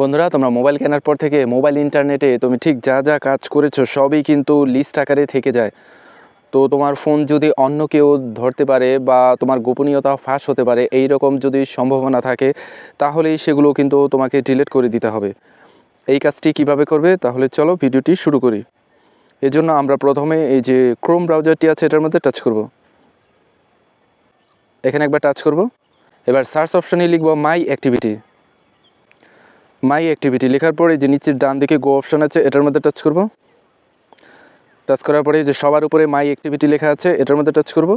বন্ধুরা, তোমরা মোবাইল কেনার পর থেকে মোবাইল ইন্টারনেটে তুমি ঠিক যা যা কাজ করেছো সবই কিন্তু লিস্ট আকারে থেকে যায়। তো তোমার ফোন যদি অন্য কেউ ধরতে পারে বা তোমার গোপনীয়তা ফাঁস হতে পারে, এই রকম যদি সম্ভাবনা থাকে তাহলেই সেগুলো কিন্তু তোমাকে ডিলিট করে দিতে হবে। এই কাজটি কিভাবে করবে তাহলে চলো ভিডিওটি শুরু করি। এজন্য আমরা প্রথমে এই যে ক্রোম ব্রাউজারটি আছে এটার মধ্যে টাচ করব। এখানে একবার টাচ করব। এবার সার্চ অপশানে লিখব মাই অ্যাক্টিভিটি। মাই অ্যাক্টিভিটি লেখার পরে যে নিচের ডান দিকে গো অপশান আছে এটার মধ্যে টাচ করব। টাচ করার পরে যে সবার উপরে মাই অ্যাক্টিভিটি লেখা আছে এটার মধ্যে টাচ করব।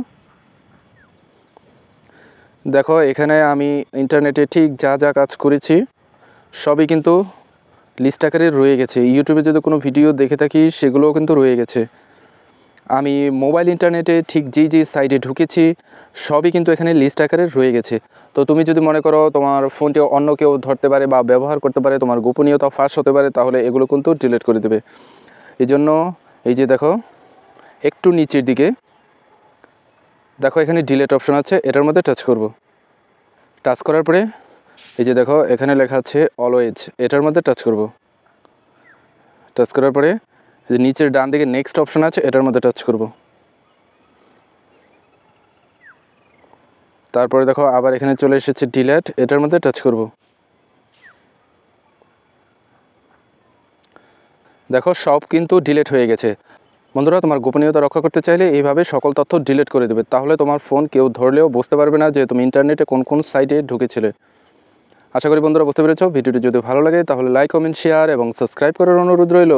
দেখো এখানে আমি ইন্টারনেটে ঠিক যা যা কাজ করেছি সবই কিন্তু লিস্ট আকারে রয়ে গেছে। ইউটিউবে যদি কোনো ভিডিও দেখে থাকি সেগুলোও কিন্তু রয়ে গেছে। আমি মোবাইল ইন্টারনেটে ঠিক যেই সাইটে ঢুকেছি সবই কিন্তু এখানে লিস্ট আকারে রয়ে গেছে। তো তুমি যদি মনে করো তোমার ফোনটি অন্য কেউ ধরতে পারে বা ব্যবহার করতে পারে, তোমার গোপনীয়তা ফাঁস হতে পারে, তাহলে এগুলো কিন্তু ডিলিট করে দেবে। এই জন্য এই যে দেখো একটু নিচের দিকে দেখো এখানে ডিলিট অপশন আছে, এটার মধ্যে টাচ করব। টাচ করার পরে এই যে দেখো এখানে লেখা আছে অলওয়েজ, এটার মধ্যে টাচ করব। টাচ করার পরে যে নিচের ডান দিকে নেক্সট অপশন আছে এটার মধ্যে টাচ করব। তারপরে দেখো আবার এখানে চলে এসেছে ডিলিট, এটার মধ্যে টাচ করব। দেখো সব কিন্তু ডিলিট হয়ে গেছে। বন্ধুরা, তোমার গোপনীয়তা রক্ষা করতে চাইলে এইভাবে সকল তথ্য ডিলিট করে দেবে, তাহলে তোমার ফোন কেউ ধরলেও বুঝতে পারবে না যে তুমি ইন্টারনেটে কোন কোন সাইটে ঢুকেছিলে। আশা করি বন্ধুরা বুঝতে পেরেছো। ভিডিওটি যদি ভালো লাগে তাহলে লাইক, কমেন্ট, শেয়ার এবং সাবস্ক্রাইব করার অনুরোধ রইল।